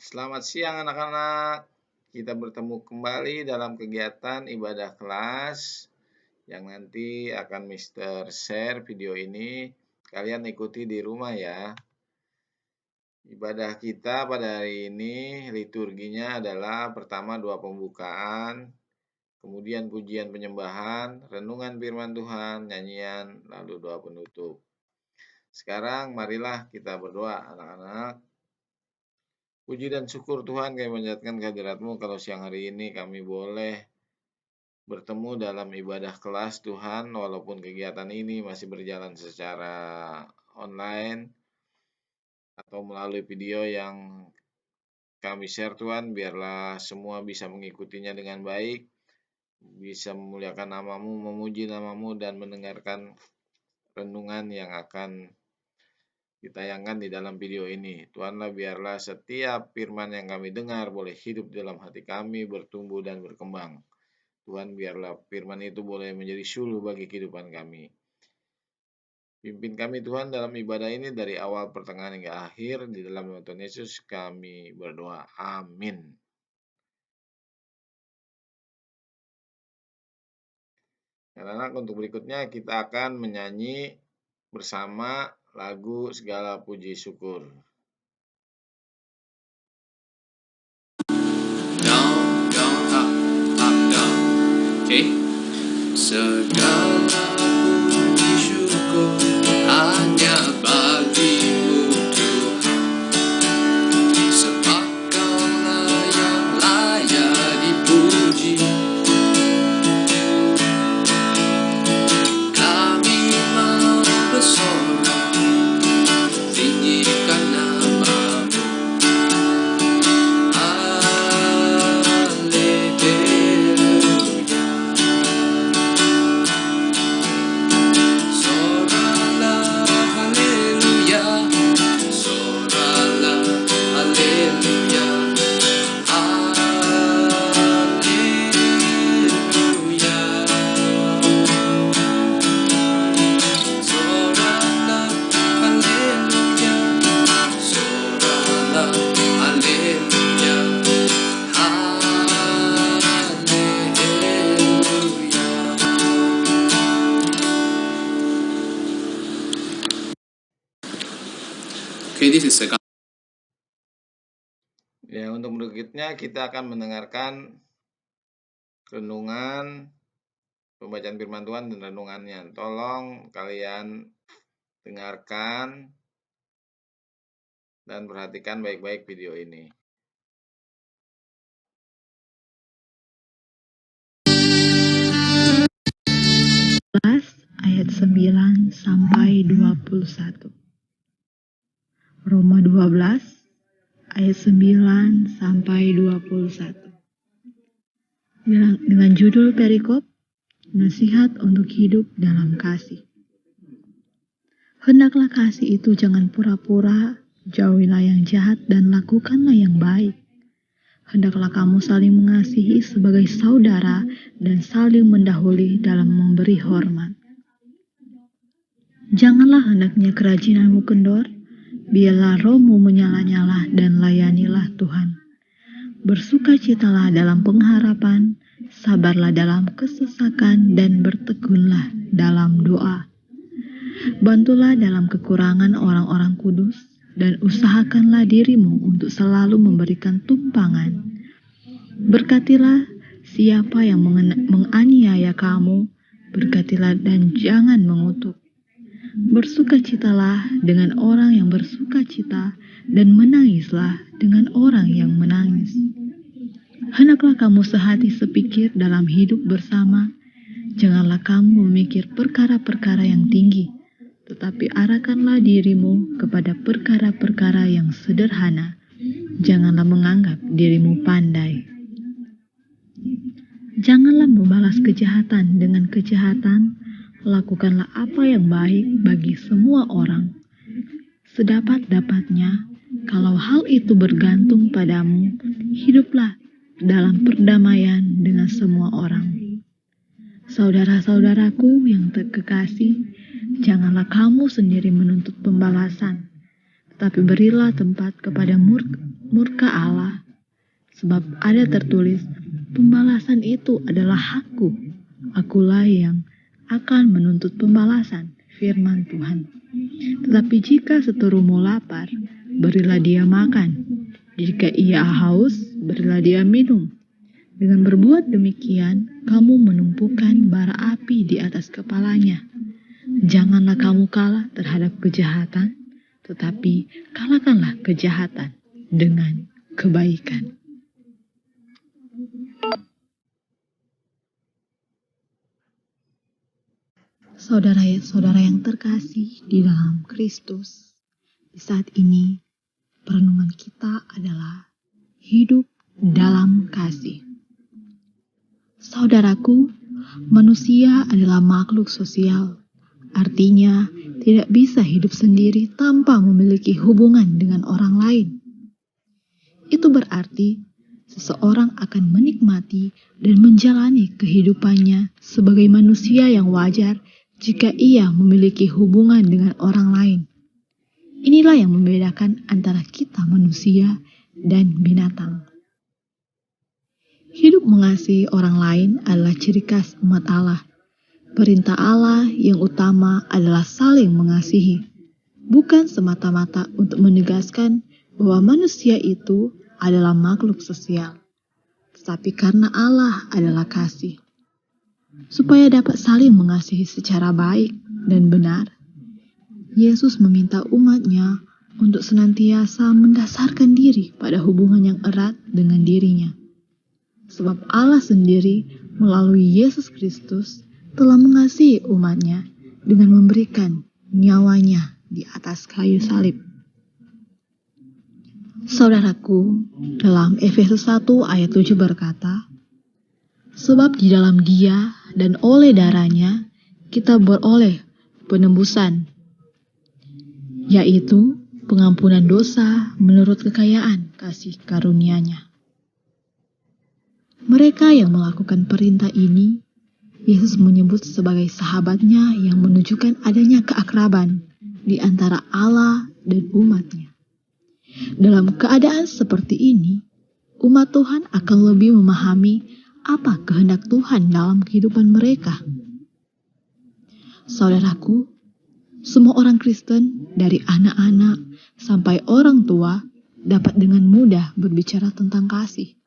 Selamat siang anak-anak. Kita bertemu kembali dalam kegiatan ibadah kelas yang nanti akan Mister share video ini. Kalian ikuti di rumah ya. Ibadah kita pada hari ini liturginya adalah pertama doa pembukaan, kemudian pujian penyembahan, renungan firman Tuhan, nyanyian, lalu doa penutup. Sekarang marilah kita berdoa anak-anak. Puji dan syukur Tuhan kami panjatkan kehadirat-Mu kalau siang hari ini kami boleh bertemu dalam ibadah kelas Tuhan walaupun kegiatan ini masih berjalan secara online atau melalui video yang kami share Tuhan, biarlah semua bisa mengikutinya dengan baik, bisa memuliakan nama-Mu, memuji nama-Mu dan mendengarkan renungan yang akan ditayangkan di dalam video ini. Tuhanlah biarlah setiap firman yang kami dengar boleh hidup dalam hati kami, bertumbuh dan berkembang. Tuhan biarlah firman itu boleh menjadi suluh bagi kehidupan kami. Pimpin kami Tuhan dalam ibadah ini dari awal pertengahan hingga akhir. Di dalam nama Tuhan Yesus kami berdoa. Amin. Anak-anak, untuk berikutnya kita akan menyanyi bersama lagu Segala Puji Syukur. Segala puji syukur hanya bagi-Mu Tuhan, sebab Kau-lah yang layak dipuji. Kami mau bersorak, tinggikan nama-Mu. Ya, untuk berikutnya kita akan mendengarkan renungan, pembacaan firman Tuhan dan renungannya. Tolong kalian dengarkan dan perhatikan baik-baik video ini. Ayat 9 sampai 21. Roma 12 ayat 9 sampai 21. Dengan judul perikop, nasihat untuk hidup dalam kasih. Hendaklah kasih itu jangan pura-pura, jauhilah yang jahat dan lakukanlah yang baik. Hendaklah kamu saling mengasihi sebagai saudara dan saling mendahului dalam memberi hormat. Janganlah hendaknya kerajinanmu kendor, biarlah rohmu menyala-nyala dan layanilah Tuhan. Bersukacitalah dalam pengharapan, sabarlah dalam kesesakan dan bertekunlah dalam doa. Bantulah dalam kekurangan orang-orang kudus dan usahakanlah dirimu untuk selalu memberikan tumpangan. Berkatilah siapa yang menganiaya kamu, berkatilah dan jangan mengutuk. Bersukacitalah dengan orang yang bersukacita dan menangislah dengan orang yang menangis. Hendaklah kamu sehati sepikir dalam hidup bersama. Janganlah kamu memikir perkara-perkara yang tinggi, tetapi arahkanlah dirimu kepada perkara-perkara yang sederhana. Janganlah menganggap dirimu pandai. Janganlah membalas kejahatan dengan kejahatan. Lakukanlah apa yang baik bagi semua orang. Sedapat-dapatnya, kalau hal itu bergantung padamu, hiduplah dalam perdamaian dengan semua orang. Saudara-saudaraku yang terkasih, janganlah kamu sendiri menuntut pembalasan, tetapi berilah tempat kepada murka Allah. Sebab ada tertulis, pembalasan itu adalah hakku. Akulah yang akan menuntut pembalasan, firman Tuhan. Tetapi jika seterumu lapar, berilah dia makan. Jika ia haus, berilah dia minum. Dengan berbuat demikian, kamu menumpukan bara api di atas kepalanya. Janganlah kamu kalah terhadap kejahatan, tetapi kalahkanlah kejahatan dengan kebaikan. Saudara-saudara yang terkasih di dalam Kristus, di saat ini perenungan kita adalah hidup dalam kasih. Saudaraku, manusia adalah makhluk sosial. Artinya, tidak bisa hidup sendiri tanpa memiliki hubungan dengan orang lain. Itu berarti seseorang akan menikmati dan menjalani kehidupannya sebagai manusia yang wajar jika ia memiliki hubungan dengan orang lain. Inilah yang membedakan antara kita manusia dan binatang. Hidup mengasihi orang lain adalah ciri khas umat Allah. Perintah Allah yang utama adalah saling mengasihi, bukan semata-mata untuk menegaskan bahwa manusia itu adalah makhluk sosial, tetapi karena Allah adalah kasih. Supaya dapat saling mengasihi secara baik dan benar, Yesus meminta umatnya untuk senantiasa mendasarkan diri pada hubungan yang erat dengan dirinya. Sebab Allah sendiri melalui Yesus Kristus telah mengasihi umatnya dengan memberikan nyawanya di atas kayu salib. Saudaraku, dalam Efesus 1 ayat 7 berkata, sebab di dalam Dia dan oleh darahnya kita beroleh penembusan, yaitu pengampunan dosa menurut kekayaan kasih karunia-Nya. Mereka yang melakukan perintah ini, Yesus menyebut sebagai sahabatnya yang menunjukkan adanya keakraban di antara Allah dan umatnya. Dalam keadaan seperti ini, umat Tuhan akan lebih memahami apa kehendak Tuhan dalam kehidupan mereka. Saudaraku, semua orang Kristen dari anak-anak sampai orang tua dapat dengan mudah berbicara tentang kasih.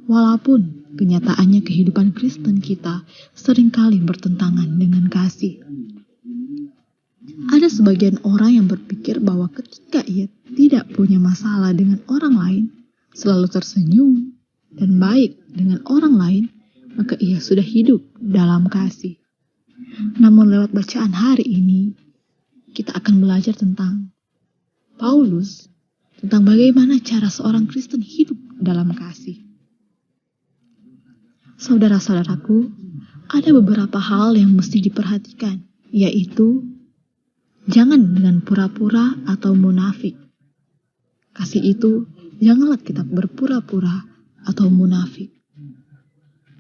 Walaupun kenyataannya kehidupan Kristen kita seringkali bertentangan dengan kasih. Ada sebagian orang yang berpikir bahwa ketika ia tidak punya masalah dengan orang lain, selalu tersenyum dan baik dengan orang lain, maka ia sudah hidup dalam kasih. Namun lewat bacaan hari ini, kita akan belajar tentang Paulus, tentang bagaimana cara seorang Kristen hidup dalam kasih. Saudara-saudaraku, ada beberapa hal yang mesti diperhatikan, yaitu jangan dengan pura-pura atau munafik. Kasih itu, janganlah kita berpura-pura atau munafik.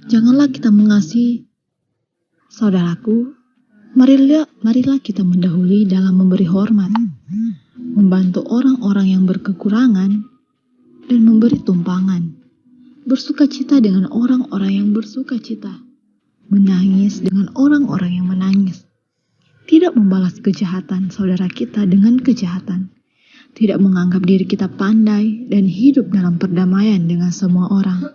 Janganlah kita mengasihi. Saudaraku, marilah kita mendahului dalam memberi hormat, membantu orang-orang yang berkekurangan, dan memberi tumpangan. Bersukacita dengan orang-orang yang bersukacita, menangis dengan orang-orang yang menangis. Tidak membalas kejahatan saudara kita dengan kejahatan, tidak menganggap diri kita pandai dan hidup dalam perdamaian dengan semua orang.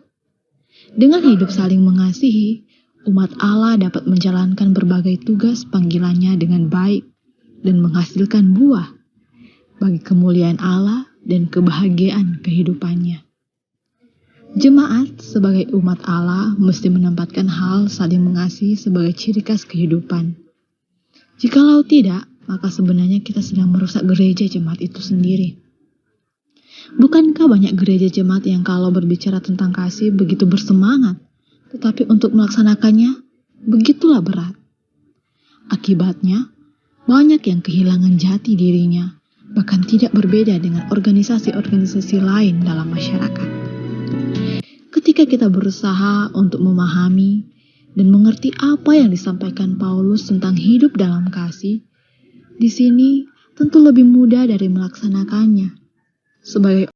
Dengan hidup saling mengasihi, umat Allah dapat menjalankan berbagai tugas panggilannya dengan baik dan menghasilkan buah bagi kemuliaan Allah dan kebahagiaan kehidupannya. Jemaat sebagai umat Allah mesti menempatkan hal saling mengasihi sebagai ciri khas kehidupan. Jikalau tidak, maka sebenarnya kita sedang merusak gereja jemaat itu sendiri. Bukankah banyak gereja jemaat yang kalau berbicara tentang kasih begitu bersemangat, tetapi untuk melaksanakannya begitulah berat. Akibatnya, banyak yang kehilangan jati dirinya, bahkan tidak berbeda dengan organisasi-organisasi lain dalam masyarakat. Ketika kita berusaha untuk memahami dan mengerti apa yang disampaikan Paulus tentang hidup dalam kasih, di sini tentu lebih mudah dari melaksanakannya. Sebagai